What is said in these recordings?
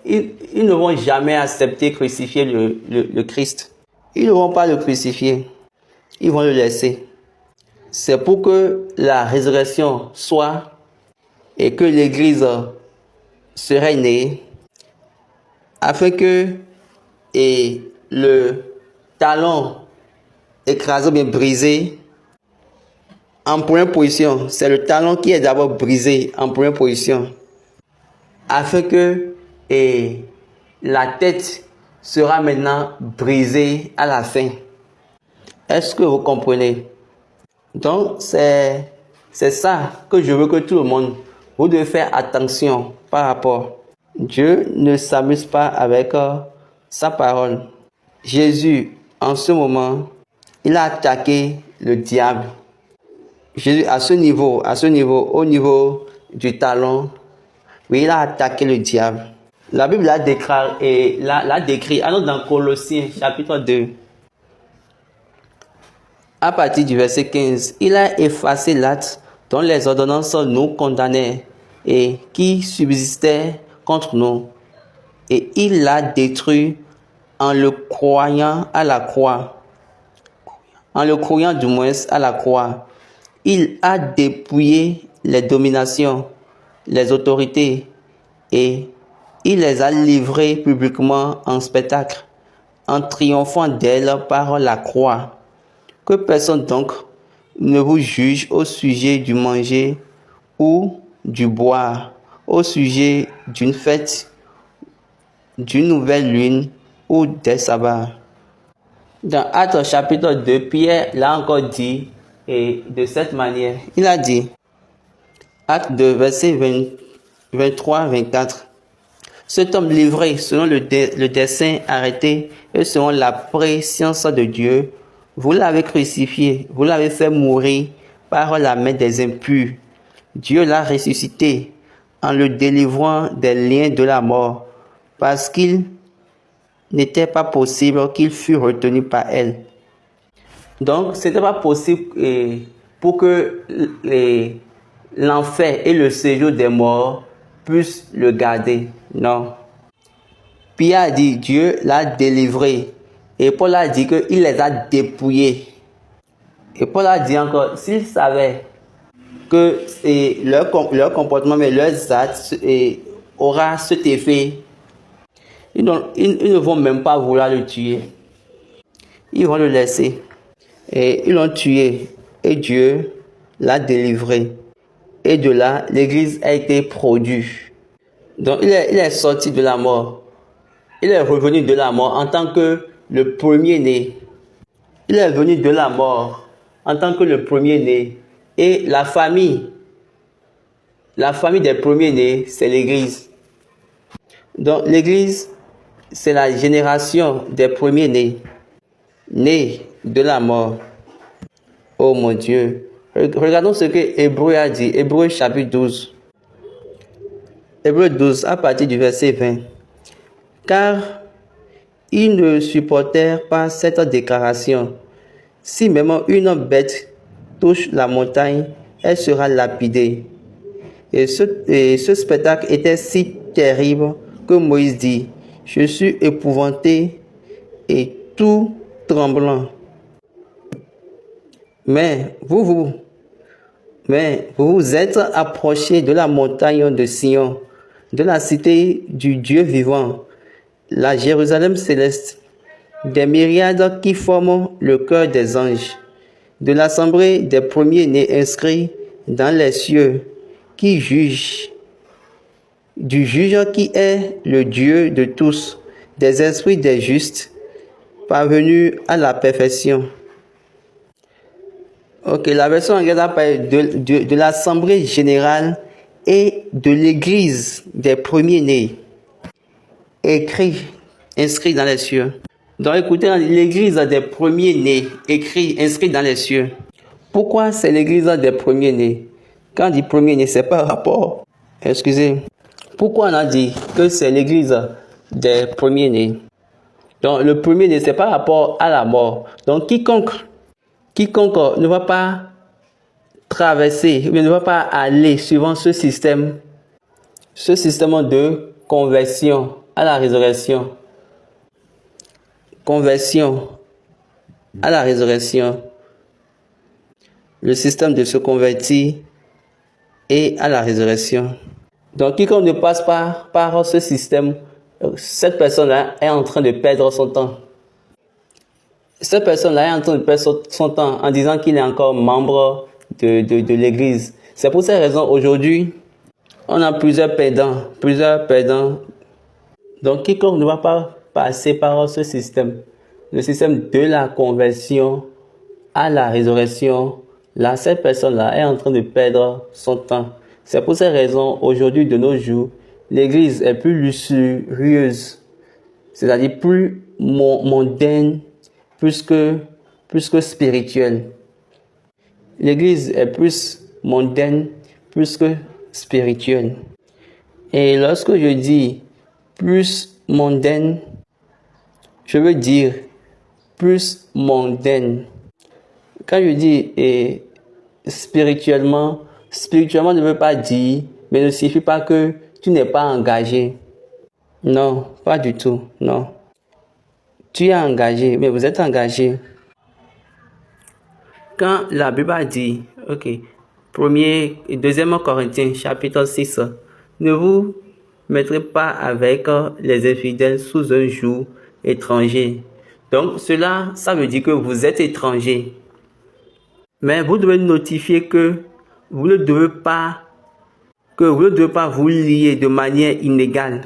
ils ne vont jamais accepter crucifier le Christ. Ils ne vont pas le crucifier. Ils vont le laisser. C'est pour que la résurrection soit et que l'Église serait née, afin que le talon écrasé ou bien brisé en première position, c'est le talon qui est d'abord brisé en première position, afin que la tête sera maintenant brisée à la fin. Est-ce que vous comprenez? Donc c'est ça que je veux que tout le monde, vous devez faire attention par rapport. Dieu ne s'amuse pas avec sa parole. Jésus, en ce moment, il a attaqué le diable. Jésus, à ce niveau, au niveau du talon, oui, il a attaqué le diable. La Bible l'a décrit, alors dans Colossiens chapitre 2, à partir du verset 15, il a effacé l'acte dont les ordonnances nous condamnaient et qui subsistait contre nous. Et il l'a détruit en le croyant à la croix. En le croyant du moins à la croix. Il a dépouillé les dominations, les autorités, et il les a livrées publiquement en spectacle, en triomphant d'elles par la croix. Que personne donc ne vous juge au sujet du manger ou du boire, au sujet d'une fête, d'une nouvelle lune ou des sabbats. Dans Actes chapitre 2, Pierre l'a encore dit, et de cette manière, il a dit, Actes 2, verset 23-24, cet homme livré selon le dessein arrêté et selon la préscience de Dieu, vous l'avez crucifié, vous l'avez fait mourir par la main des impurs. Dieu l'a ressuscité en le délivrant des liens de la mort, parce qu'il n'était pas possible qu'il fût retenu par elle. Donc, ce n'était pas possible pour que l'enfer et le séjour des morts puissent le garder. Non. Pierre a dit, Dieu l'a délivré. Et Paul a dit qu'il les a dépouillés. Et Paul a dit encore, s'ils savaient que leur comportement, mais leurs actes aura cet effet, ils ne vont même pas vouloir le tuer. Ils vont le laisser. Et ils l'ont tué. Et Dieu l'a délivré. Et de là, l'Église a été produite. Donc il est sorti de la mort. Il est revenu de la mort en tant que le premier-né. Il est venu de la mort en tant que le premier-né. Et la famille des premiers-nés, c'est l'Église. Donc l'Église, c'est la génération des premiers-nés, nés de la mort. Oh mon Dieu. Regardons ce que Hébreu a dit. Hébreu chapitre 12. Hébreu 12 à partir du verset 20. Car ils ne supportèrent pas cette déclaration. Si même une bête touche la montagne, elle sera lapidée. Et ce spectacle était si terrible que Moïse dit, je suis épouvanté et tout tremblant. Mais vous vous êtes approchés de la montagne de Sion, de la cité du Dieu vivant, la Jérusalem céleste, des myriades qui forment le cœur des anges, de l'assemblée des premiers-nés inscrits dans les cieux, qui juge, du juge qui est le Dieu de tous, des esprits des justes, parvenus à la perfection. Ok, la version anglaise a parlé de l'assemblée générale et de l'église des premiers-nés, inscrit dans les cieux. Donc écoutez, l'église des premiers-nés, inscrit dans les cieux. Pourquoi c'est l'église des premiers-nés? Quand on dit premier-né, c'est par rapport. Pourquoi on a dit que c'est l'église des premiers-nés? Donc le premier-né, c'est par rapport à la mort. Donc quiconque ne va pas traverser, ne va pas aller suivant ce système de conversion à la résurrection. Conversion à la résurrection. Le système de se convertir et à la résurrection. Donc, quiconque ne passe pas par ce système, cette personne-là est en train de perdre son temps. Cette personne-là est en train de perdre son temps en disant qu'il est encore membre de l'Église. C'est pour cette raison, aujourd'hui, on a plusieurs perdants. Donc, quiconque ne va pas passer par ce système, le système de la conversion à la résurrection, là, cette personne-là est en train de perdre son temps. C'est pour cette raison, aujourd'hui, de nos jours, l'Église est plus luxurieuse, c'est-à-dire plus mondaine, plus que spirituelle. L'Église est plus mondaine, plus que spirituelle. Et lorsque je dis plus mondaine, je veux dire plus mondaine. Quand je dis spirituellement ne veut pas dire, mais ne signifie pas que tu n'es pas engagé. Non, pas du tout, non. Tu es engagé, mais vous êtes engagé. Quand la Bible a dit, 1er et 2e Corinthiens, chapitre 6, ne vous mettrez pas avec les infidèles sous un joug étranger. Donc, ça veut dire que vous êtes étranger. Mais vous devez notifier que vous ne devez pas vous lier de manière inégale.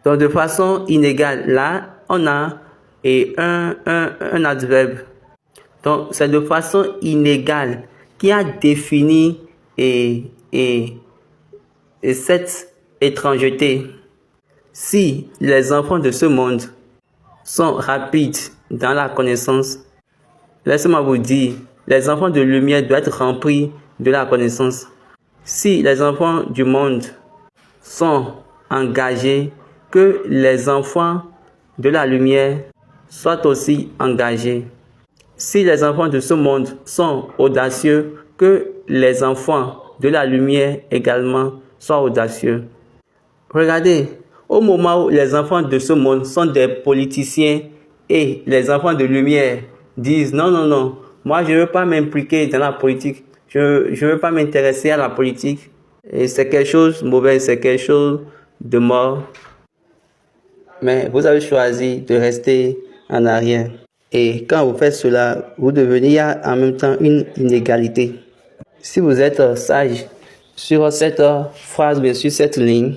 Donc, de façon inégale, là, on a un adverbe. Donc, c'est de façon inégale qui a défini cette étrangeté. Si les enfants de ce monde sont rapides dans la connaissance, laissez-moi vous dire, les enfants de lumière doivent être remplis de la connaissance. Si les enfants du monde sont engagés, que les enfants de la lumière soient aussi engagés. Si les enfants de ce monde sont audacieux, que les enfants de la lumière également soient audacieux. Regardez, au moment où les enfants de ce monde sont des politiciens et les enfants de lumière disent non, moi je ne veux pas m'impliquer dans la politique, je ne veux pas m'intéresser à la politique, et c'est quelque chose de mauvais, c'est quelque chose de mort. Mais vous avez choisi de rester en arrière. Et quand vous faites cela, vous devenez en même temps une inégalité. Si vous êtes sage sur cette phrase, bien sûr, cette ligne,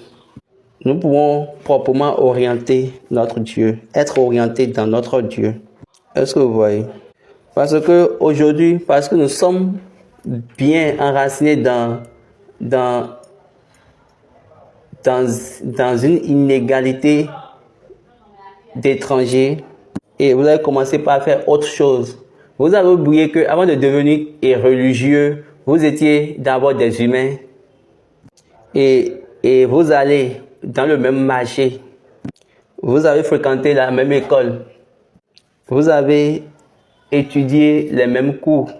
nous pouvons proprement orienter notre Dieu, être orientés dans notre Dieu. Est-ce que vous voyez? Parce que aujourd'hui, parce que nous sommes bien enracinés dans une inégalité d'étrangers, et vous avez commencé par faire autre chose. Vous avez oublié qu'avant de devenir religieux, vous étiez d'abord des humains, et vous allez dans le même marché, vous avez fréquenté la même école, vous avez étudié les mêmes cours,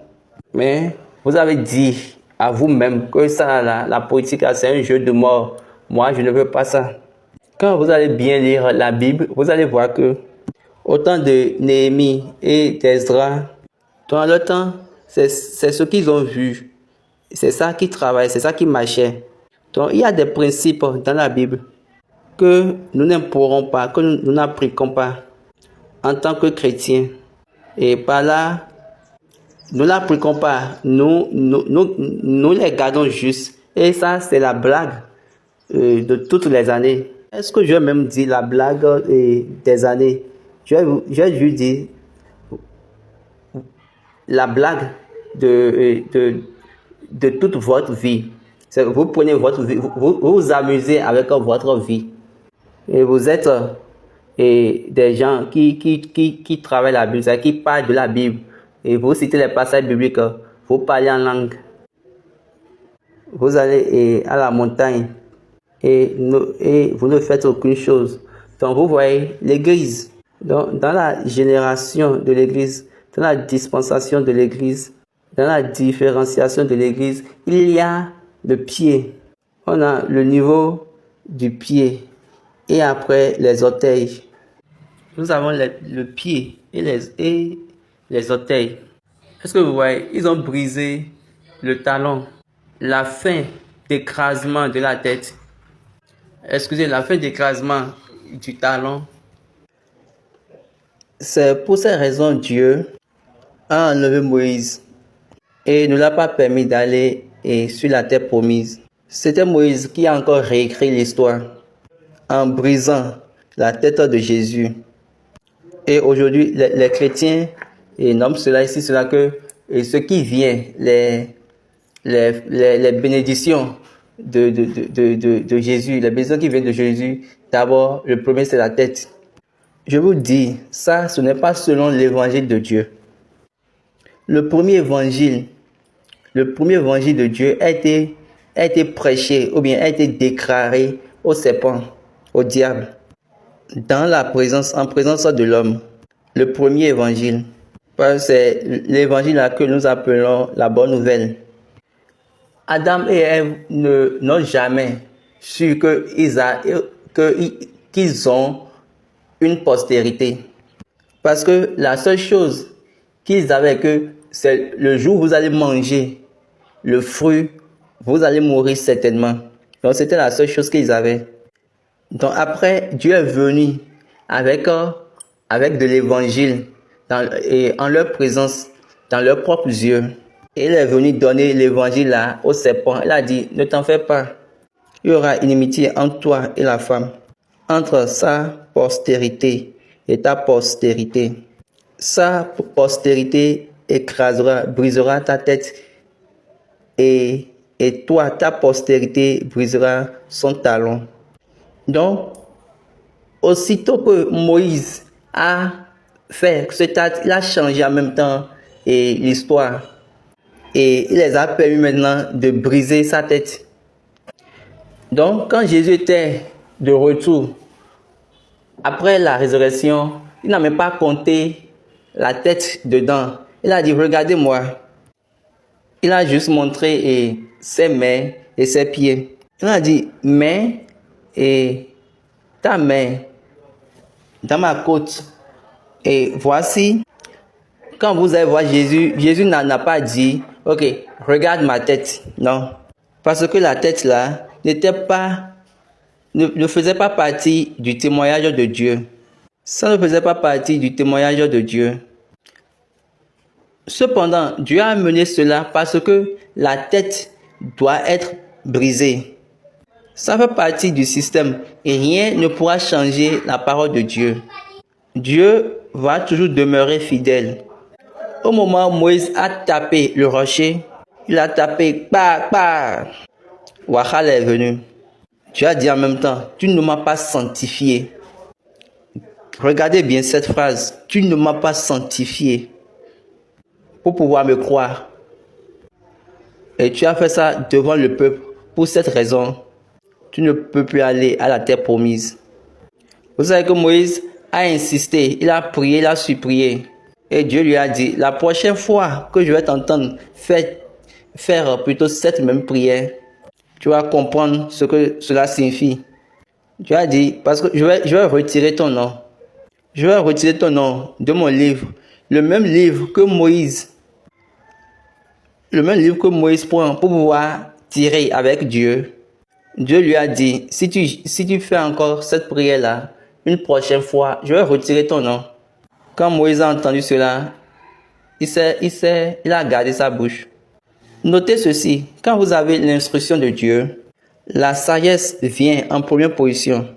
mais vous avez dit à vous-même que ça, la politique, c'est un jeu de mort. Moi, je ne veux pas ça. Quand vous allez bien lire la Bible, vous allez voir que au temps de Néhémie et d'Esdra, dans le temps, c'est ce qu'ils ont vu. C'est ça qui travaille, c'est ça qui marchait. Donc, il y a des principes dans la Bible que nous n'importons pas, que nous n'appliquons pas en tant que chrétiens. Et par là, nous n'appliquons pas, nous les gardons juste. Et ça, c'est la blague de toutes les années. Est-ce que je vais même dire la blague des années? Je vais juste dire la blague de toute votre vie. Vous prenez votre vie, vous vous amusez avec votre vie. Et vous êtes des gens qui travaillent la Bible, qui parlent de la Bible. Et vous citez les passages bibliques, vous parlez en langue. Vous allez à la montagne et vous ne faites aucune chose. Donc vous voyez l'Église. Dans la génération de l'Église, dans la dispensation de l'Église, dans la différenciation de l'Église, il y a le pied. On a le niveau du pied. et après les orteils. Nous avons le pied et les orteils. Est-ce que vous voyez, ils ont brisé le talon, la fin d'écrasement de la tête. Excusez, la fin d'écrasement du talon. C'est pour ces raisons Dieu a enlevé Moïse et ne l'a pas permis d'aller sur la terre promise. C'était Moïse qui a encore réécrit l'histoire en brisant la tête de Jésus. Et aujourd'hui, les chrétiens nomment cela ici, cela que ce qui vient, les bénédictions de Jésus, les bénédictions qui viennent de Jésus, d'abord, le premier c'est la tête. Je vous dis, ça, ce n'est pas selon l'évangile de Dieu. Le premier évangile de Dieu a été prêché ou bien a été déclaré au serpent, au diable, en présence de l'homme. Le premier évangile, c'est l'évangile que nous appelons la bonne nouvelle. Adam et Ève n'ont jamais su qu'ils ont une postérité. Parce que la seule chose qu'ils avaient, c'est le jour où vous allez manger le fruit, vous allez mourir certainement. Donc c'était la seule chose qu'ils avaient. Donc après, Dieu est venu avec de l'évangile et en leur présence, dans leurs propres yeux. Et il est venu donner l'évangile au serpent. Il a dit, ne t'en fais pas. Il y aura inimitié entre toi et la femme, entre sa postérité et ta postérité. Sa postérité écrasera, brisera ta tête et toi, ta postérité brisera son talon. Donc, aussitôt que Moïse a fait cet acte, il a changé en même temps l'histoire. Et il les a permis maintenant de briser sa tête. Donc, quand Jésus était de retour, après la résurrection, il n'a même pas compté la tête dedans. Il a dit, regardez-moi. Il a juste montré ses mains et ses pieds. Il a dit, main et ta main dans ma côte. Et voici, quand vous allez voir Jésus, Jésus n'a pas dit, ok, regarde ma tête. Non. Parce que la tête là ne faisait pas partie du témoignage de Dieu. Ça ne faisait pas partie du témoignage de Dieu. Cependant, Dieu a amené cela parce que la tête doit être brisée. Ça fait partie du système et rien ne pourra changer la parole de Dieu. Dieu va toujours demeurer fidèle. Au moment où Moïse a tapé le rocher, il a tapé, Wachal est venu. Dieu a dit en même temps, tu ne m'as pas sanctifié. Regardez bien cette phrase, tu ne m'as pas sanctifié pour pouvoir me croire. Et tu as fait ça devant le peuple. Pour cette raison, tu ne peux plus aller à la terre promise. Vous savez que Moïse a insisté, il a prié, il a supplié. Et Dieu lui a dit, la prochaine fois que je vais t'entendre faire plutôt cette même prière, tu vas comprendre ce que cela signifie. Dieu a dit, parce que je vais retirer ton nom. Je vais retirer ton nom de mon livre. Le même livre que Moïse prend pour pouvoir tirer avec Dieu. Dieu lui a dit, si tu fais encore cette prière-là, une prochaine fois, je vais retirer ton nom. Quand Moïse a entendu cela, il a gardé sa bouche. Notez ceci, quand vous avez l'instruction de Dieu, la sagesse vient en première position.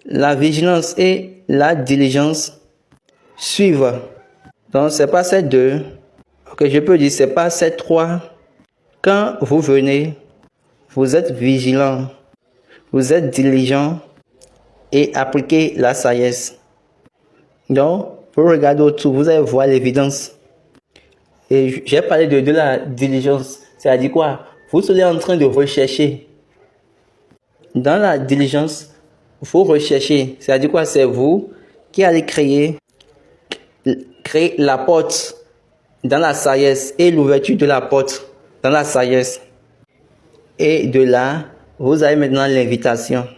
La vigilance et la diligence suivent. Donc, c'est pas ces deux. Ok, je peux dire, c'est pas ces trois. Quand vous venez, vous êtes vigilant, vous êtes diligent et appliquez la sagesse. Donc, vous regardez autour, vous allez voir l'évidence. Et j'ai parlé de la diligence. C'est-à-dire quoi? Vous serez en train de rechercher. Dans la diligence, il faut rechercher. C'est-à-dire quoi? C'est vous qui allez créer la porte dans la sagesse et l'ouverture de la porte dans la sagesse. Et de là, vous avez maintenant l'invitation.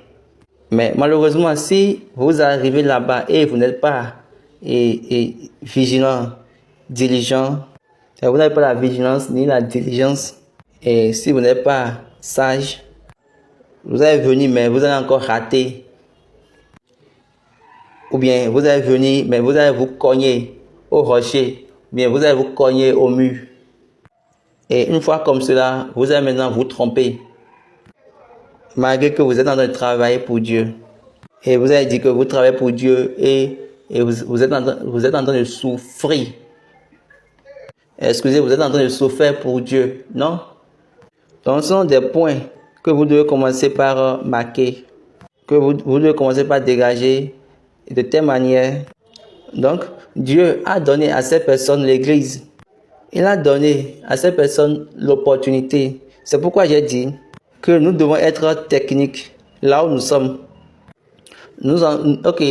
Mais malheureusement, si vous arrivez là-bas et vous n'êtes pas vigilant, diligent, vous n'avez pas la vigilance ni la diligence, et si vous n'êtes pas sage, vous allez venir, mais vous allez encore rater. Ou bien vous allez venir, mais vous allez vous cogner au rocher, ou bien vous allez vous cogner au mur. Et une fois comme cela, vous allez maintenant vous tromper. Malgré que vous êtes en train de travailler pour Dieu. Et vous avez dit que vous travaillez pour Dieu et vous êtes en train de souffrir. Excusez, vous êtes en train de souffrir pour Dieu. Non? Donc, ce sont des points que vous devez commencer par marquer. Que vous devez commencer par dégager de telle manière. Donc, Dieu a donné à ces personnes l'église. Il a donné à ces personnes l'opportunité. C'est pourquoi j'ai dit que nous devons être techniques là où nous sommes. Ok.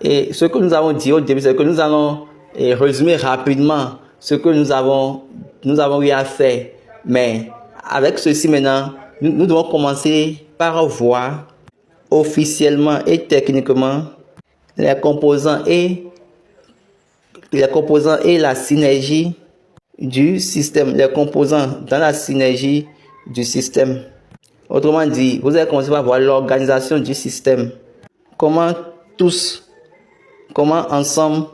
Et ce que nous avons dit au début, c'est que nous allons résumer rapidement ce que nous avons eu à faire. Mais avec ceci maintenant, nous devons commencer par voir officiellement et techniquement les composants et la synergie du système, les composants dans la synergie du système. Autrement dit, vous allez commencer par voir l'organisation du système. Comment ensemble,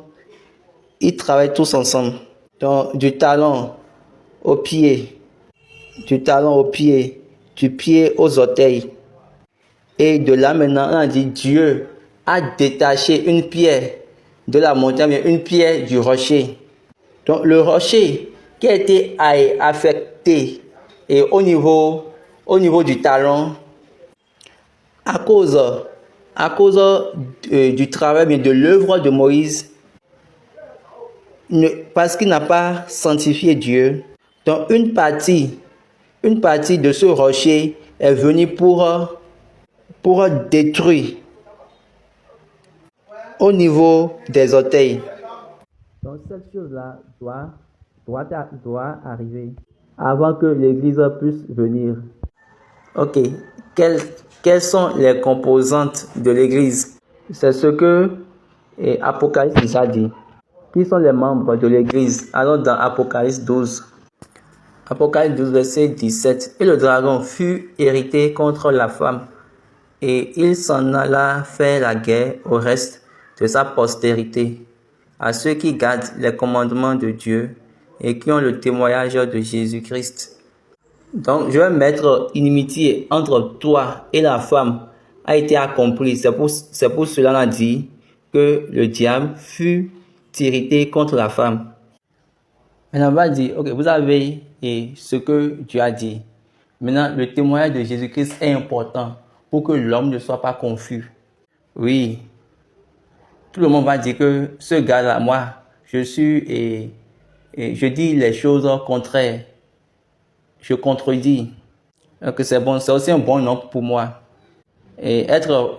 ils travaillent tous ensemble. Donc, du talon au pied, du pied aux orteils. Et de là maintenant, on a dit Dieu a détaché une pierre de la montagne, une pierre du rocher. Donc, le rocher qui a été affecté et au niveau du talon, à cause du travail, de l'œuvre de Moïse, parce qu'il n'a pas sanctifié Dieu. Donc une partie de ce rocher est venue pour détruire au niveau des orteils. Donc cette chose-là doit arriver avant que l'Église puisse venir. Ok, quelles sont les composantes de l'Église? C'est ce que Apocalypse a dit. Qui sont les membres de l'Église? Alors dans Apocalypse 12. Apocalypse 12, verset 17. Et le dragon fut irrité contre la femme, et il s'en alla faire la guerre au reste de sa postérité, à ceux qui gardent les commandements de Dieu et qui ont le témoignage de Jésus-Christ. Donc, je vais mettre inimitié entre toi et la femme a été accompli. C'est pour cela qu'on a dit que le diable fut irrité contre la femme. Maintenant, on va dire, ok, vous avez ce que Dieu a dit. Maintenant, le témoignage de Jésus-Christ est important pour que l'homme ne soit pas confus. Oui, tout le monde va dire que ce gars-là, moi, je suis je dis les choses contraires. Je contredis. Donc c'est bon, c'est aussi un bon nom pour moi. Et être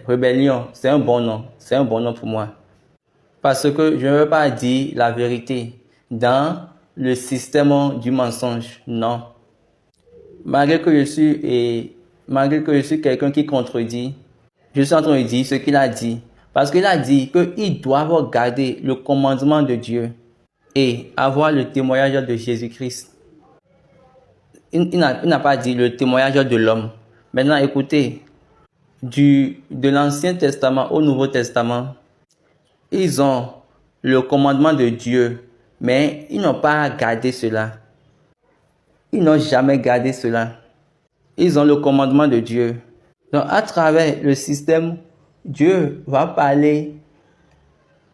rébellion, c'est un bon nom. C'est un bon nom pour moi. Parce que je ne veux pas dire la vérité dans le système du mensonge. Non. Malgré que je suis quelqu'un qui contredit, je suis en train de dire ce qu'il a dit. Parce qu'il a dit qu'ils doivent garder le commandement de Dieu et avoir le témoignage de Jésus-Christ. Il n'a pas dit le témoignage de l'homme. Maintenant, écoutez, de l'Ancien Testament au Nouveau Testament, ils ont le commandement de Dieu, mais ils n'ont pas gardé cela. Ils n'ont jamais gardé cela. Ils ont le commandement de Dieu. Donc, à travers le système, Dieu va parler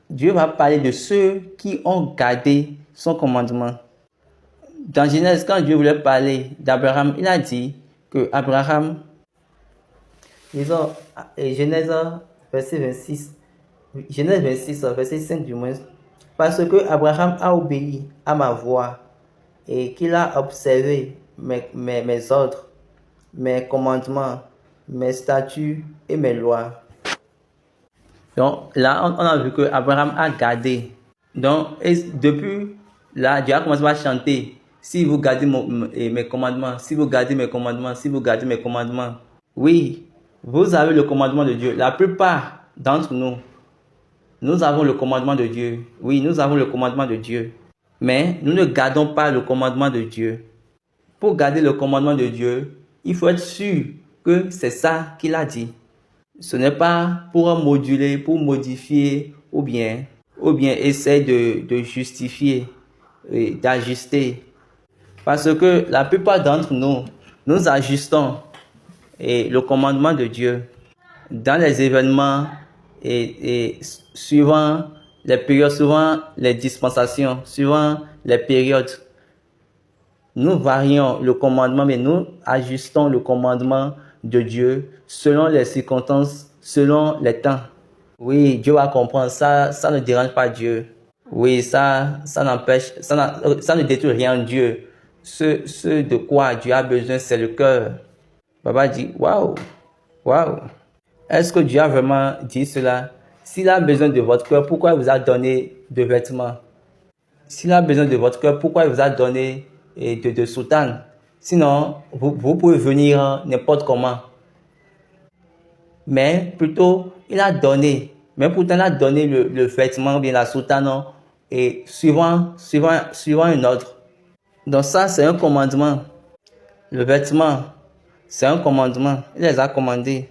de ceux qui ont gardé son commandement. Dans Genèse, quand Dieu voulait parler d'Abraham, il a dit que Abraham, Genèse verset 26, Genèse 26, verset 5 du moins, parce que Abraham a obéi à ma voix et qu'il a observé mes ordres, mes commandements, mes statuts et mes lois. Donc là, on a vu que Abraham a gardé. Donc, depuis là, Dieu a commencé à chanter. Si vous gardez mes commandements, si vous gardez mes commandements, si vous gardez mes commandements. Oui, Vous avez le commandement de Dieu. La plupart d'entre nous, nous avons le commandement de Dieu. Oui, nous avons le commandement de Dieu. Mais nous ne gardons pas le commandement de Dieu. Pour garder le commandement de Dieu, il faut être sûr que c'est ça qu'il a dit. Ce n'est pas pour moduler, pour modifier ou bien essayer de justifier et d'ajuster. Parce que la plupart d'entre nous, nous ajustons le commandement de Dieu dans les événements et suivant les périodes, suivant les dispensations, suivant les périodes. Nous varions le commandement, mais nous ajustons le commandement de Dieu selon les circonstances, selon les temps. Oui, Dieu va comprendre ça, ça ne dérange pas Dieu. Oui, ça n'empêche, ça ne détruit rien en Dieu. Ce de quoi Dieu a besoin, c'est le cœur. Papa dit, waouh, waouh. Est-ce que Dieu a vraiment dit cela? S'il a besoin de votre cœur, pourquoi il vous a donné de vêtements? S'il a besoin de votre cœur, pourquoi il vous a donné de soutane? Sinon, vous pouvez venir n'importe comment. Mais plutôt, il a donné. Mais pourtant, il a donné le vêtement, bien la soutane, et suivant un ordre. Donc ça, c'est un commandement. Le vêtement, c'est un commandement. Il les a commandés.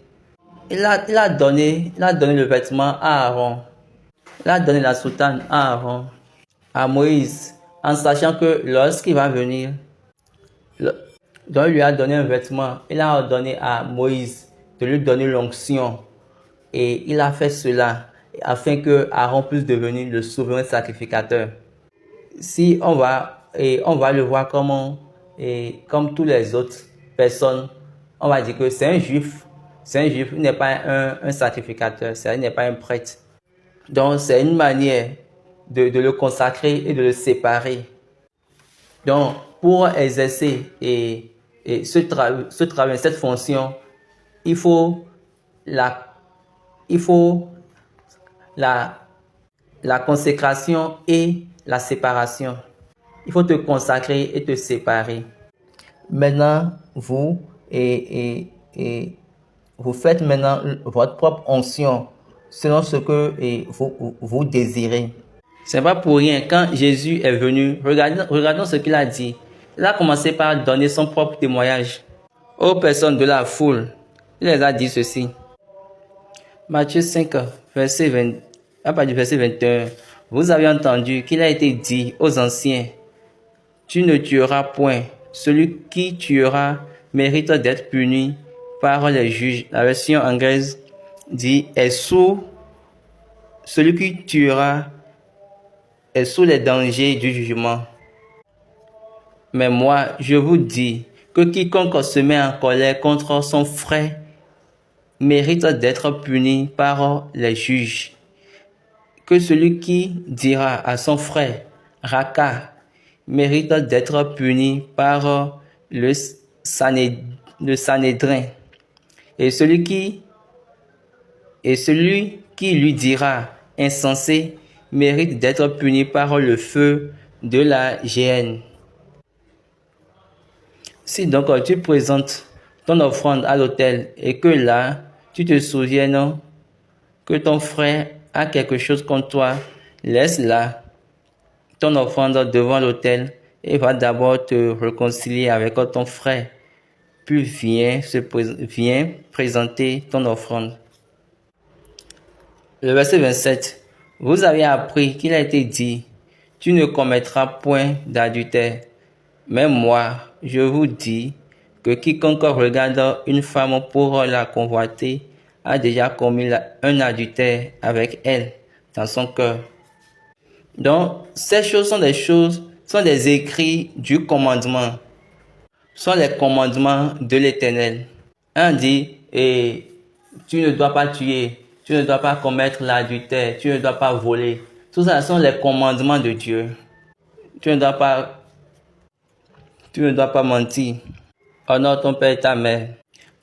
Il a donné le vêtement à Aaron. Il a donné la soutane à Aaron, à Moïse, en sachant que lorsqu'il va venir, donc il lui a donné un vêtement. Il a ordonné à Moïse de lui donner l'onction. Et il a fait cela afin que Aaron puisse devenir le souverain sacrificateur. Si on va le voir comme toutes les autres personnes, on va dire que c'est un juif. C'est un juif, il n'est pas un sacrificateur, il n'est pas un prêtre. Donc c'est une manière de le consacrer et de le séparer. Donc pour exercer ce travail, cette fonction, il faut la consécration et la séparation. Il faut te consacrer et te séparer. Maintenant, vous faites maintenant votre propre onction selon ce que vous désirez. C'est pas pour rien. Quand Jésus est venu, regardons ce qu'il a dit. Il a commencé par donner son propre témoignage aux personnes de la foule. Il les a dit ceci. Matthieu 5, verset 20, à partir du verset 21. Vous avez entendu qu'il a été dit aux anciens, tu ne tueras point. Celui qui tuera mérite d'être puni par les juges. La version anglaise dit celui qui tuera est sous les dangers du jugement. Mais moi, je vous dis que quiconque se met en colère contre son frère mérite d'être puni par les juges. Que celui qui dira à son frère Raka mérite d'être puni par le Sanhédrin. Et celui qui lui dira insensé mérite d'être puni par le feu de la géhenne. Si donc tu présentes ton offrande à l'autel et que là, tu te souviennes que ton frère a quelque chose contre toi, laisse là ton offrande devant l'autel et va d'abord te réconcilier avec ton frère. Puis viens présenter ton offrande. Le verset 27. Vous avez appris qu'il a été dit, tu ne commettras point d'adultère. Mais moi, je vous dis que quiconque regarde une femme pour la convoiter a déjà commis un adultère avec elle dans son cœur. Donc, ces choses sont des écrits du commandement, sont les commandements de l'Éternel. Un dit, tu ne dois pas tuer, tu ne dois pas commettre l'adultère, tu ne dois pas voler. Tout ça sont les commandements de Dieu. Tu ne dois pas mentir. Honore ton père et ta mère.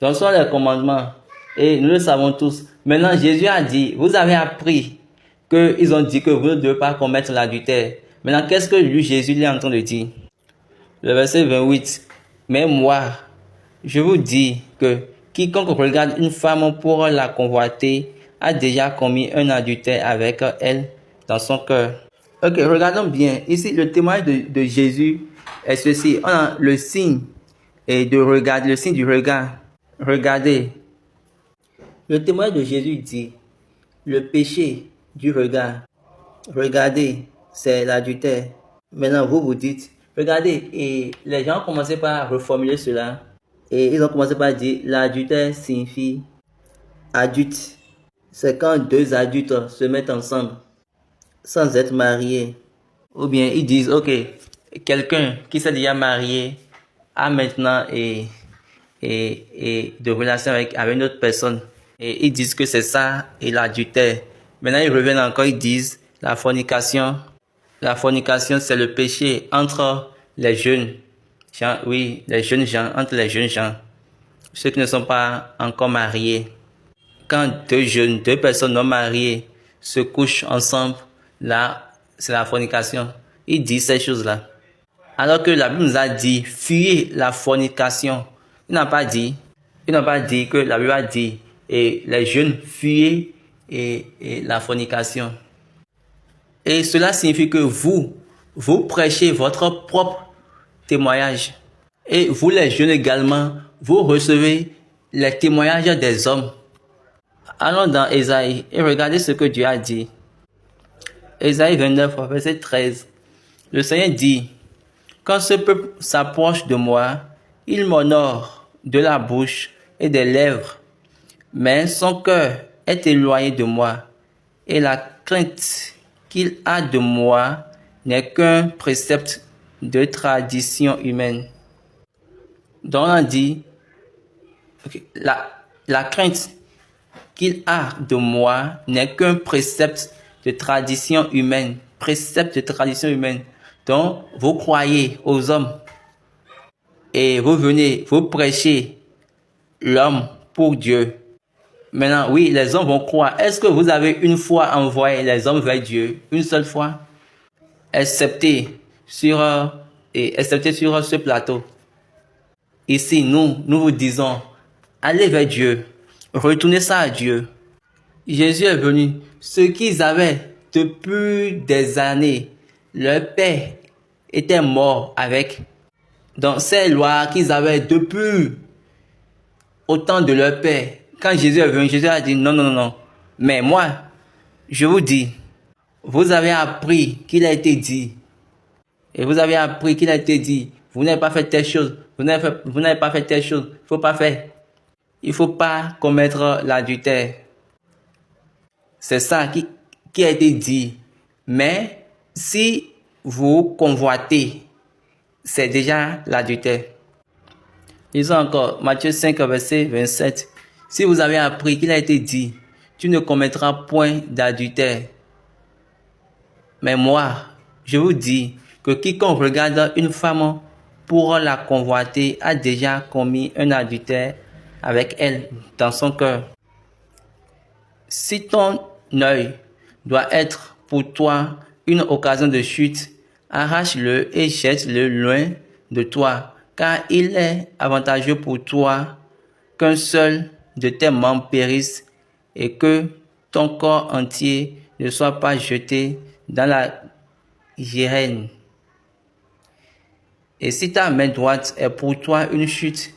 Donc, ce sont les commandements. Et nous le savons tous. Maintenant, Jésus a dit, vous avez appris qu'ils ont dit que vous ne devez pas commettre l'adultère. Maintenant, qu'est-ce que lui, Jésus, est en train de dire? Le verset 28. Mais moi, je vous dis que quiconque regarde une femme pour la convoiter a déjà commis un adultère avec elle dans son cœur. Ok, regardons bien. Ici, le témoignage de Jésus est ceci. On a le signe de regard, le signe du regard. Regardez. Le témoignage de Jésus dit, le péché du regard. Regardez, c'est l'adultère. Maintenant, vous dites, regardez, et les gens ont commencé par reformuler cela. Et ils ont commencé par dire, l'adultère signifie adulte. C'est quand deux adultes se mettent ensemble, sans être mariés. Ou bien ils disent, ok, quelqu'un qui s'est déjà marié a maintenant de relation avec une autre personne. Et ils disent que c'est ça et l'adultère. Maintenant, ils reviennent encore, ils disent la fornication. La fornication, c'est le péché entre les jeunes gens. Oui, les jeunes gens, entre les jeunes gens. Ceux qui ne sont pas encore mariés. Quand deux personnes non mariées se couchent ensemble, là, c'est la fornication. Ils disent ces choses-là. Alors que la Bible nous a dit, fuyez la fornication. Il n'a pas dit que la Bible a dit, et les jeunes fuyez et la fornication. Et cela signifie que vous prêchez votre propre témoignage. Et vous les jeunes également, vous recevez les témoignages des hommes. Allons dans Ésaïe et regardez ce que Dieu a dit. Ésaïe 29, verset 13. Le Seigneur dit, quand ce peuple s'approche de moi, il m'honore de la bouche et des lèvres, mais son cœur est éloigné de moi, et la crainte qu'il a de moi n'est qu'un précepte de tradition humaine. Donc on dit, la crainte qu'il a de moi n'est qu'un précepte de tradition humaine. Précepte de tradition humaine. Donc, vous croyez aux hommes et vous prêchez l'homme pour Dieu. Maintenant, oui, les hommes vont croire. Est-ce que vous avez une fois envoyé les hommes vers Dieu? Une seule fois? Excepté sur ce plateau. Ici, nous vous disons, allez vers Dieu. Retournez ça à Dieu. Jésus est venu. Ce qu'ils avaient depuis des années, leur père était mort avec. Donc ces lois qu'ils avaient depuis autant de leur père. Quand Jésus est venu, Jésus a dit non. Mais moi, je vous dis, vous avez appris qu'il a été dit. Et vous avez appris qu'il a été dit. Vous n'avez pas fait telle chose. Vous n'avez pas fait telle chose. Il ne faut pas faire. Il ne faut pas commettre l'adultère. C'est ça qui a été dit. Mais si vous convoitez, c'est déjà l'adultère. Lisons encore Matthieu 5, verset 27. Si vous avez appris qu'il a été dit, tu ne commettras point d'adultère. Mais moi, je vous dis que quiconque regarde une femme pour la convoiter a déjà commis un adultère avec elle dans son cœur. Si ton œil doit être pour toi une occasion de chute, arrache-le et jette-le loin de toi, car il est avantageux pour toi qu'un seul de tes membres périsse et que ton corps entier ne soit pas jeté dans la géhenne. Et si ta main droite est pour toi une chute,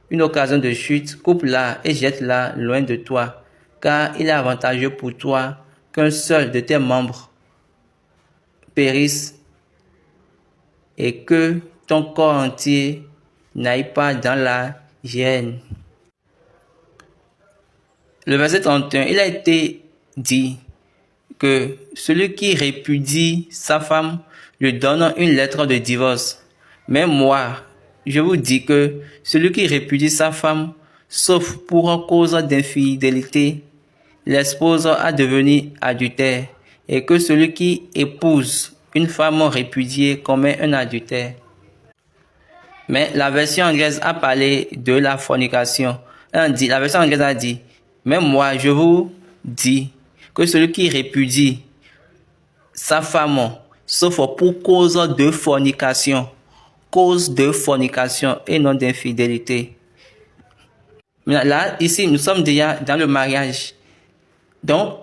une occasion de chute, coupe-la et jette-la loin de toi, car il est avantageux pour toi qu'un seul de tes membres périsse et que ton corps entier n'aille pas dans la géhenne. Le verset 31, il a été dit que celui qui répudie sa femme lui donne une lettre de divorce. Mais moi, je vous dis que celui qui répudie sa femme, sauf pour cause d'infidélité, l'expose à devenir adultère, et que celui qui épouse une femme répudiée commet un adultère. Mais la version anglaise a parlé de la fornication. La version anglaise a dit, mais moi je vous dis que celui qui répudie sa femme, sauf pour cause de fornication et non d'infidélité. Maintenant, là, ici, nous sommes déjà dans le mariage. Donc,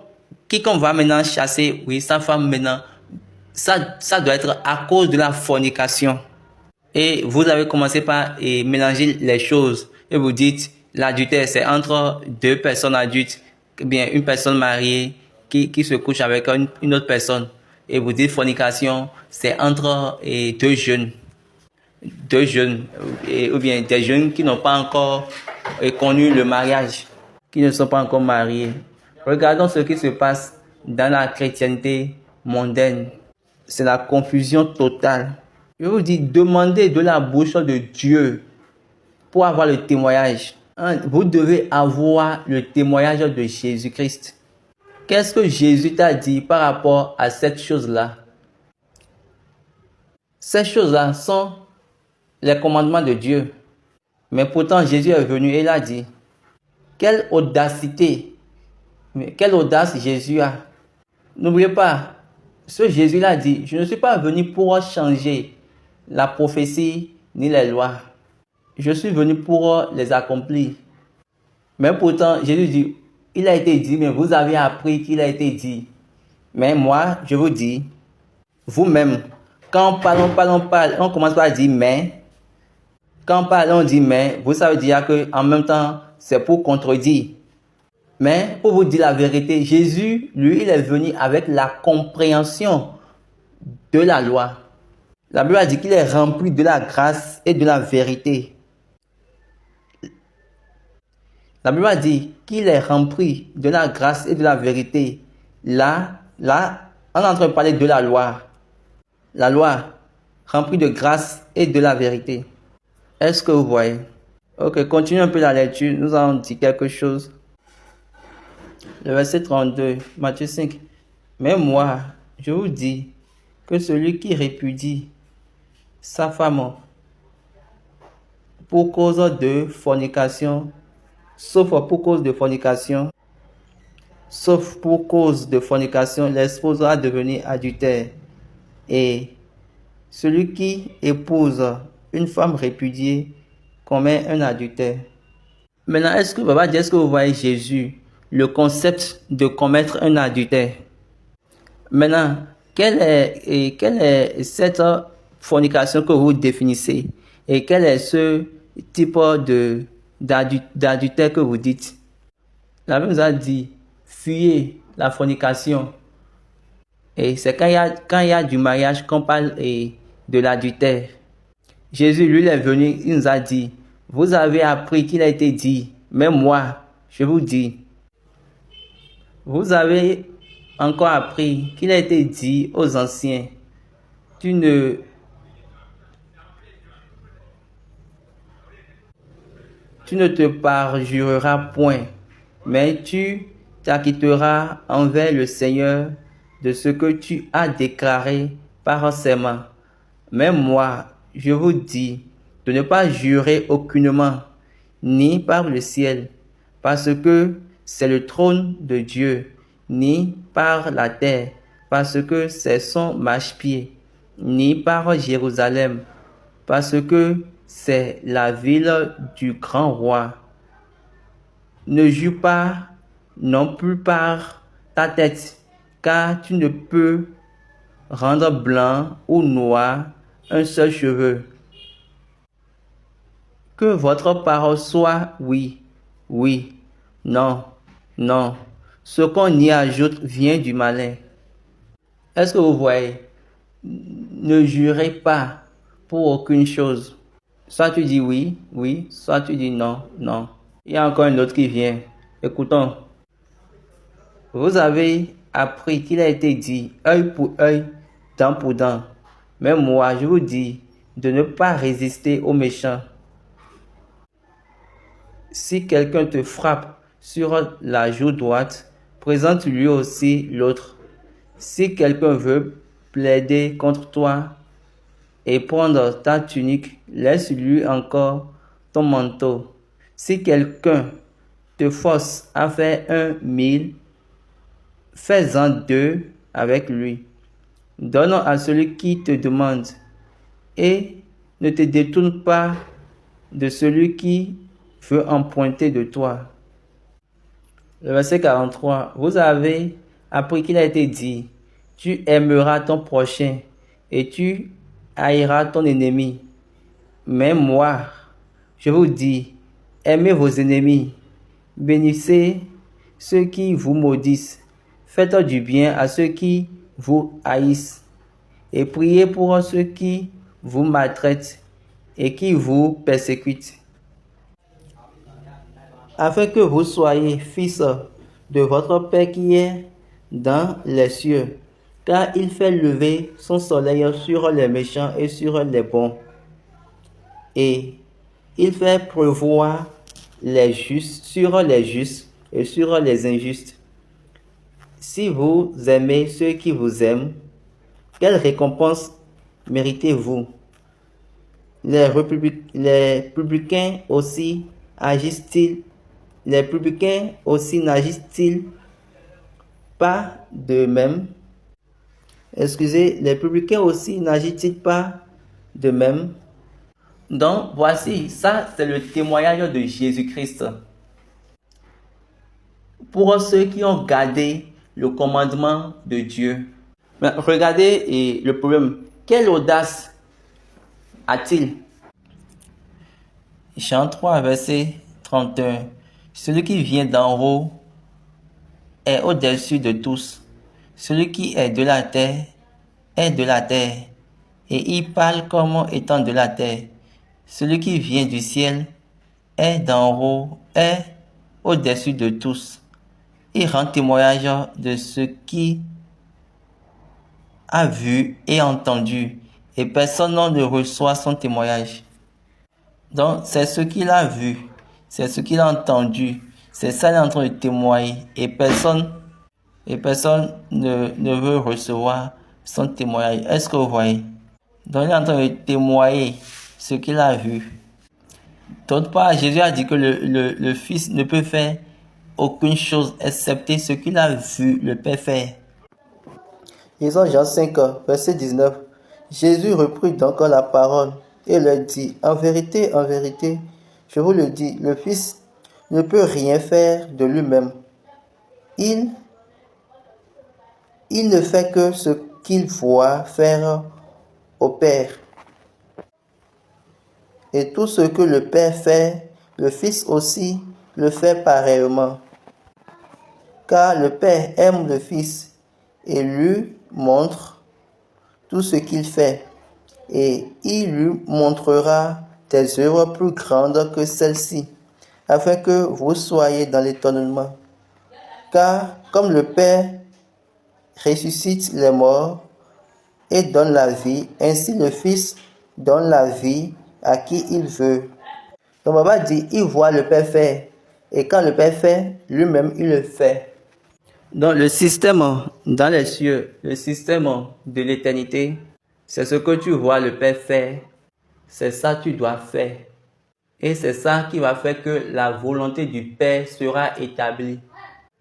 quiconque va maintenant chasser, oui, sa femme maintenant, ça doit être à cause de la fornication. Et vous avez commencé par mélanger les choses. Et vous dites, l'adultère, c'est entre deux personnes adultes, bien une personne mariée qui se couche avec une autre personne. Et vous dites fornication, c'est entre deux jeunes. Deux jeunes, ou bien des jeunes qui n'ont pas encore connu le mariage, qui ne sont pas encore mariés. Regardons ce qui se passe dans la chrétienté mondaine. C'est la confusion totale. Je vous dis, demandez de la bouche de Dieu pour avoir le témoignage. Vous devez avoir le témoignage de Jésus-Christ. Qu'est-ce que Jésus t'a dit par rapport à cette chose-là? Ces choses-là sont les commandements de Dieu. Mais pourtant, Jésus est venu et il a dit, quelle audacité, quelle audace Jésus a. N'oubliez pas, ce Jésus-là dit, je ne suis pas venu pour changer la prophétie ni les lois. Je suis venu pour les accomplir. Mais pourtant, Jésus dit, il a été dit, mais vous avez appris qu'il a été dit. Mais moi, je vous dis, vous-même, quand on parle, on commence par dire mais. Quand on parle, on dit mais, vous savez déjà qu'en même temps, c'est pour contredire. Mais pour vous dire la vérité, Jésus, lui, il est venu avec la compréhension de la loi. La Bible a dit qu'il est rempli de la grâce et de la vérité. La Bible a dit qu'il est rempli de la grâce et de la vérité. Là, on est en train de parler de la loi. La loi, remplie de grâce et de la vérité. Est-ce que vous voyez? Ok, continue un peu la lecture. Nous allons dire quelque chose. Le verset 32, Matthieu 5. Mais moi, je vous dis que celui qui répudie sa femme pour cause de fornication, sauf pour cause de fornication, l'expose à devenir adultère. Et celui qui épouse une femme répudiée commet un adultère. Maintenant, est-ce que vous voyez Jésus, le concept de commettre un adultère? Maintenant, quelle est cette fornication que vous définissez? Et quel est ce type d'adultère que vous dites? La Bible nous a dit, fuyez la fornication. Et c'est quand il y a du mariage qu'on parle de l'adultère. Jésus, lui, il est venu, il nous a dit, vous avez appris qu'il a été dit, mais moi, je vous dis, vous avez encore appris qu'il a été dit aux anciens, tu ne te parjureras point, mais tu t'acquitteras envers le Seigneur de ce que tu as déclaré par serment. Mais moi, je vous dis de ne pas jurer aucunement, ni par le ciel, parce que c'est le trône de Dieu, ni par la terre, parce que c'est son marchepied, ni par Jérusalem, parce que c'est la ville du grand roi. Ne jure pas non plus par ta tête, car tu ne peux rendre blanc ou noir un seul cheveu. Que votre parole soit oui, oui, non, non. Ce qu'on y ajoute vient du malin. Est-ce que vous voyez? Ne jurez pas pour aucune chose. Soit tu dis oui, oui, soit tu dis non, non. Il y a encore un autre qui vient. Écoutons. Vous avez appris qu'il a été dit œil pour œil, dent pour dent. Mais moi, je vous dis de ne pas résister aux méchants. Si quelqu'un te frappe sur la joue droite, présente-lui aussi l'autre. Si quelqu'un veut plaider contre toi et prendre ta tunique, laisse-lui encore ton manteau. Si quelqu'un te force à faire 1 000, fais-en 2 avec lui. Donne à celui qui te demande et ne te détourne pas de celui qui veut emprunter de toi. Le verset 43. Vous avez appris qu'il a été dit, tu aimeras ton prochain et tu haïras ton ennemi. Mais moi, je vous dis, aimez vos ennemis, bénissez ceux qui vous maudissent, faites du bien à ceux qui vous haïssent et priez pour ceux qui vous maltraitent et qui vous persécutent, afin que vous soyez fils de votre Père qui est dans les cieux, car il fait lever son soleil sur les méchants et sur les bons, et il fait pleuvoir les justes sur les justes et sur les injustes. Si vous aimez ceux qui vous aiment, quelle récompense méritez-vous? Les publicains aussi agissent-ils Les publicains aussi n'agissent-ils pas de même? Les publicains aussi n'agissent-ils pas de même? Donc, voici, ça c'est le témoignage de Jésus-Christ. Pour ceux qui ont gardé le commandement de Dieu. Mais regardez le problème. Quelle audace a-t-il? Jean 3, verset 31. Celui qui vient d'en haut est au-dessus de tous. Celui qui est de la terre est de la terre, et il parle comme étant de la terre. Celui qui vient du ciel est d'en haut, est au-dessus de tous. Il rend témoignage de ce qu'il a vu et entendu, et personne ne reçoit son témoignage. Donc, c'est ce qu'il a vu, c'est ce qu'il a entendu, c'est ça qu'il est en train de témoigner, et personne ne veut recevoir son témoignage. Est-ce que vous voyez? Donc, il est en train de témoigner ce qu'il a vu. D'autre part, Jésus a dit que le Fils ne peut faire aucune chose excepté ce qu'il a vu le Père faire. Lisons Jean 5, verset 19. Jésus reprit donc la parole et leur dit, en vérité, je vous le dis, le Fils ne peut rien faire de lui-même. Il ne fait que ce qu'il voit faire au Père. Et tout ce que le Père fait, le Fils aussi le fait pareillement. Car le Père aime le Fils et lui montre tout ce qu'il fait. Et il lui montrera des œuvres plus grandes que celles-ci, afin que vous soyez dans l'étonnement. Car comme le Père ressuscite les morts et donne la vie, ainsi le Fils donne la vie à qui il veut. Donc Papa dit, il voit le Père faire, et quand le Père fait, lui-même il le fait. Donc le système dans les cieux, le système de l'éternité, c'est ce que tu vois le Père faire, c'est ça que tu dois faire. Et c'est ça qui va faire que la volonté du Père sera établie.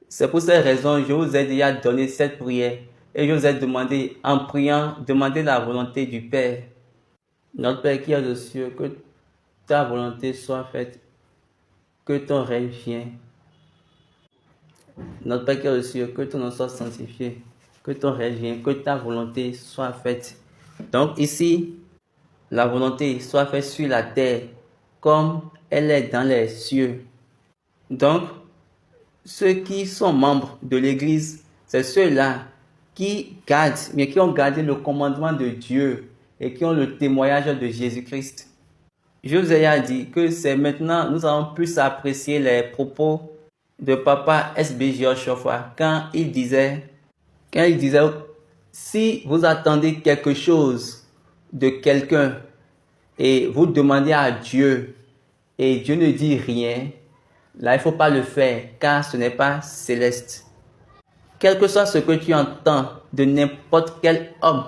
C'est pour cette raison que je vous ai déjà donné cette prière et je vous ai demandé, en priant, demandez la volonté du Père. Notre Père qui est aux cieux, que ta volonté soit faite, que ton règne vienne. Notre Père qui est aux cieux, que ton nom soit sanctifié, que ton règne vienne, que ta volonté soit faite. Donc ici, la volonté soit faite sur la terre comme elle est dans les cieux. Donc, ceux qui sont membres de l'Église, c'est ceux-là qui gardent, mais qui ont gardé le commandement de Dieu et qui ont le témoignage de Jésus-Christ. Je vous ai déjà dit que c'est maintenant, nous allons plus apprécier les propos de Papa S.B. George Chauffard quand il disait, si vous attendez quelque chose de quelqu'un et vous demandez à Dieu et Dieu ne dit rien, là il ne faut pas le faire car ce n'est pas céleste. Quel que soit ce que tu entends de n'importe quel homme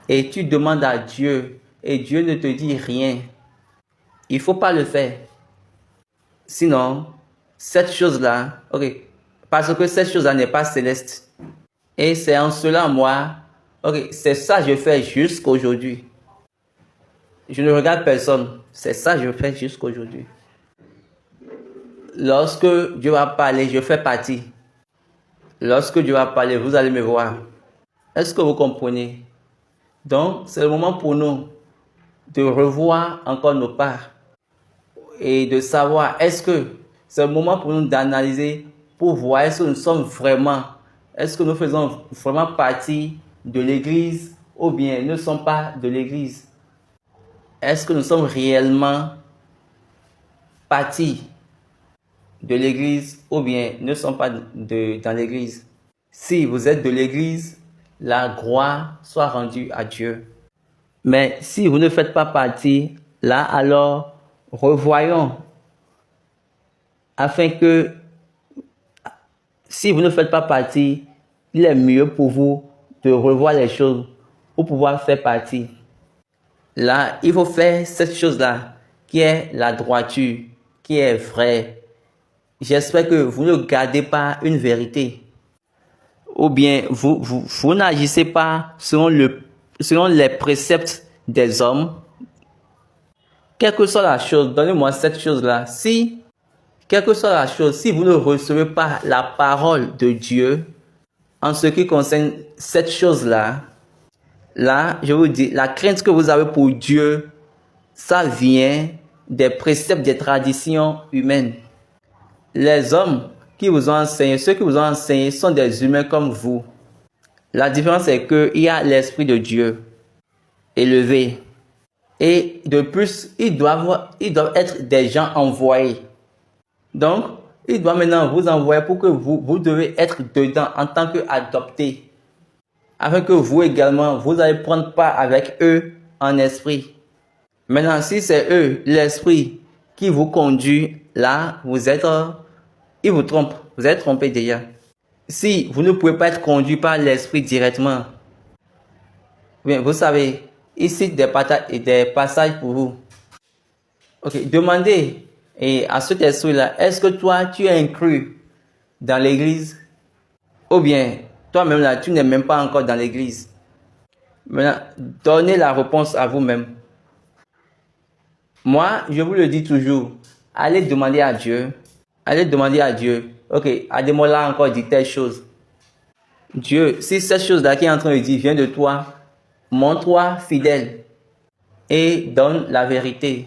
et tu demandes à Dieu et Dieu ne te dit rien, il ne faut pas le faire. Sinon, cette chose-là, parce que cette chose-là n'est pas céleste. Et c'est en cela, moi, c'est ça que je fais jusqu'à aujourd'hui. Je ne regarde personne. C'est ça que je fais jusqu'à aujourd'hui. lorsque Dieu va parler, je fais partie. Lorsque Dieu va parler, vous allez me voir. Est-ce que vous comprenez? Donc, c'est le moment pour nous de revoir encore nos parts et de savoir, est-ce que c'est le moment pour nous d'analyser pour voir est-ce que nous sommes vraiment, est-ce que nous faisons vraiment partie de l'Église ou bien nous ne sommes pas de l'Église? Est-ce que nous sommes réellement partie de l'Église ou bien ne sommes pas dans l'Église? Si vous êtes de l'Église, la gloire soit rendue à Dieu. Mais si vous ne faites pas partie, là alors, revoyons, afin que, si vous ne faites pas partie, il est mieux pour vous de revoir les choses pour pouvoir faire partie. Là, il faut faire cette chose-là, qui est la droiture, qui est vraie. J'espère que vous ne gardez pas une vérité. Ou bien vous n'agissez pas selon les préceptes des hommes. Quelle que soit la chose, donnez-moi cette chose-là. Quelle que soit la chose, si vous ne recevez pas la parole de Dieu en ce qui concerne cette chose-là, là, je vous dis, la crainte que vous avez pour Dieu, ça vient des préceptes, des traditions humaines. Les hommes qui vous ont enseigné, ceux qui vous ont enseigné sont des humains comme vous. La différence est qu'il y a l'Esprit de Dieu élevé. Et de plus, ils doivent être des gens envoyés. Donc, ils doivent maintenant vous envoyer pour que vous devez être dedans en tant qu'adoptés. Afin que vous également, vous allez prendre part avec eux en esprit. Maintenant, si c'est eux, l'esprit, qui vous conduit, là, ils vous trompent. Vous êtes trompé déjà. Si vous ne pouvez pas être conduit par l'esprit directement, bien, vous savez, ici des passages pour vous. Ok, demandez à cet esprit-là, est-ce que toi, tu es inclus dans l'église? Ou bien, toi-même là, tu n'es même pas encore dans l'église. Maintenant, donnez la réponse à vous-même. Moi, je vous le dis toujours, allez demander à Dieu. Allez demander à Dieu. Ok, Ademola encore dit telle chose. Dieu, si cette chose-là qui est en train de dire vient de toi, montre-toi fidèle et donne la vérité.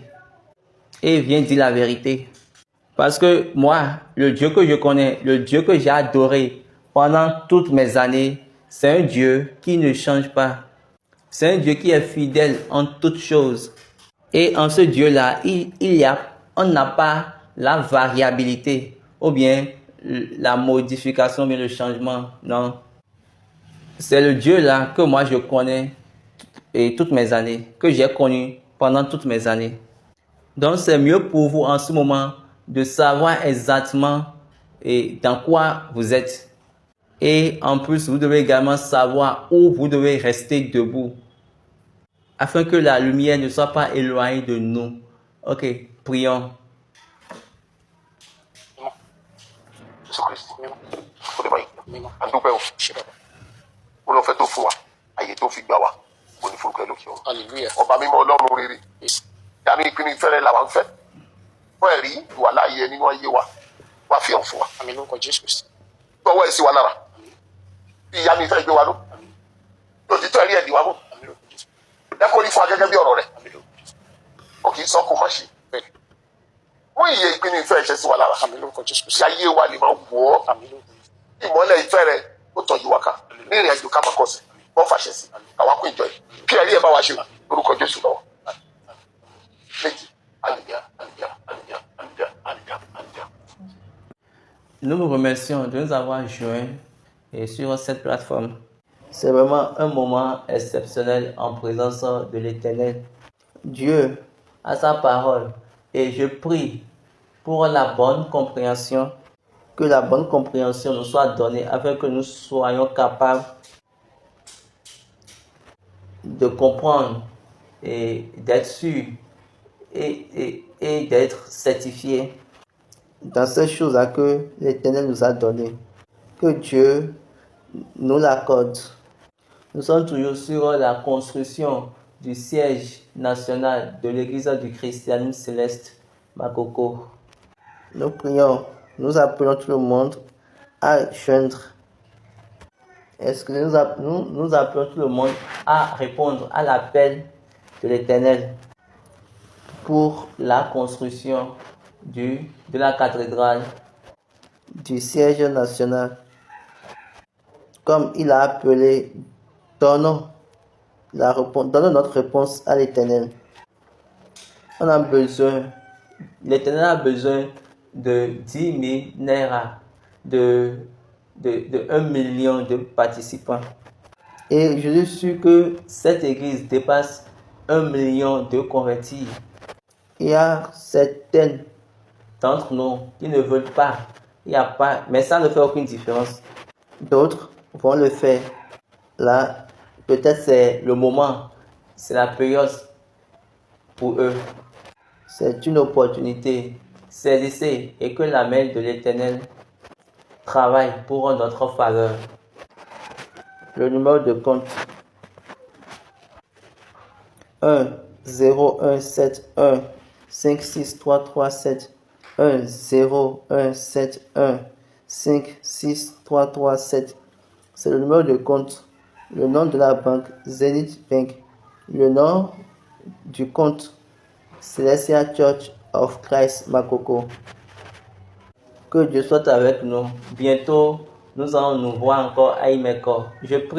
Et viens dire la vérité. Parce que moi, le Dieu que je connais, le Dieu que j'ai adoré pendant toutes mes années, c'est un Dieu qui ne change pas. C'est un Dieu qui est fidèle en toutes choses. Et en ce Dieu-là, on n'a pas la variabilité ou bien la modification, ou bien le changement. Non. C'est le Dieu-là que moi je connais et toutes mes années, que j'ai connu pendant toutes mes années. Donc c'est mieux pour vous en ce moment de savoir exactement dans quoi vous êtes. Et en plus, vous devez également savoir où vous devez rester debout, afin que la lumière ne soit pas éloignée de nous. Ok, prions. Hallelujah. Ọba mímọ́ Ọlọ́run rere. Dání ìpinnu ìfẹ́ rẹ̀ làwọn ń fẹ́. Fún ẹ̀rí ìwà láàyè nínú ayé wa. Wá fi hàn fún wa. Àmín lórúkọ Jésù Kristi. Gbọ́wọ́ ẹ̀ sí wa lára. Ìyanu ìfẹ́ gbé wa lọ. Lòtítọ́ ẹ̀rí ẹ̀dì wa mú. Lẹ́kọ̀ọ́ ní fún wa gẹ́gẹ́ bí ọ̀rọ̀ rẹ̀. Ó kì í sọ kó má ṣe. Mú ìyè ìpinnu ìfẹ́ ẹ̀ṣẹ̀ sí wa lára. Àmín lórúkọ Jésù Kristi. Ayé wa lè máa wọ̀ ọ́. Ìmọ́lẹ̀ ìfẹ́ rẹ̀ ó tọ̀ yí wa ká. Ní ìrìn àjò ká máa kọ̀ sí. Wọ́n fàṣẹ sí. Àwa kún ìjọ yìí. Kí ẹ̀rí ẹ̀ bá wa ṣe lórúkọ Jésù lọ́wọ́. Nous vous remercions de nous avoir joints sur cette plateforme. C'est vraiment un moment exceptionnel en présence de l'Éternel. Dieu a sa parole et je prie pour la bonne compréhension, que la bonne compréhension nous soit donnée afin que nous soyons capables de comprendre et d'être sûrs et d'être certifiés dans ces choses-là que l'Éternel nous a données. Que Dieu nous l'accorde. Nous sommes toujours sur la construction du siège national de l'Église du christianisme céleste, Makoko. Nous prions, nous appelons tout le monde à joindre. Est-ce que nous appelons tout le monde à répondre à l'appel de l'Éternel pour la construction de la cathédrale du siège national? Comme il a appelé, donnons notre réponse à l'Éternel. L'Éternel a besoin de 10 000 naira, de 1 million de participants. Et je suis sûr que cette église dépasse 1 million de convertis. Il y a certaines d'entre nous qui ne veulent pas. Il n'y a pas, mais ça ne fait aucune différence. D'autres vont le faire. Là, peut-être c'est le moment, c'est la période pour eux. C'est une opportunité. Saisissez et que la main de l'Éternel travaille pour notre faveur. Le numéro de compte 1 0 1 7 1 5 6 3 3 7 1 0 1 7 1 5 6 3 3 7. C'est le numéro de compte. Le nom de la banque, Zenith Bank. Le nom du compte, Celestial Church of Christ Makoko. Que Dieu soit avec nous. Bientôt, nous allons nous voir encore à Imeko. Je prie.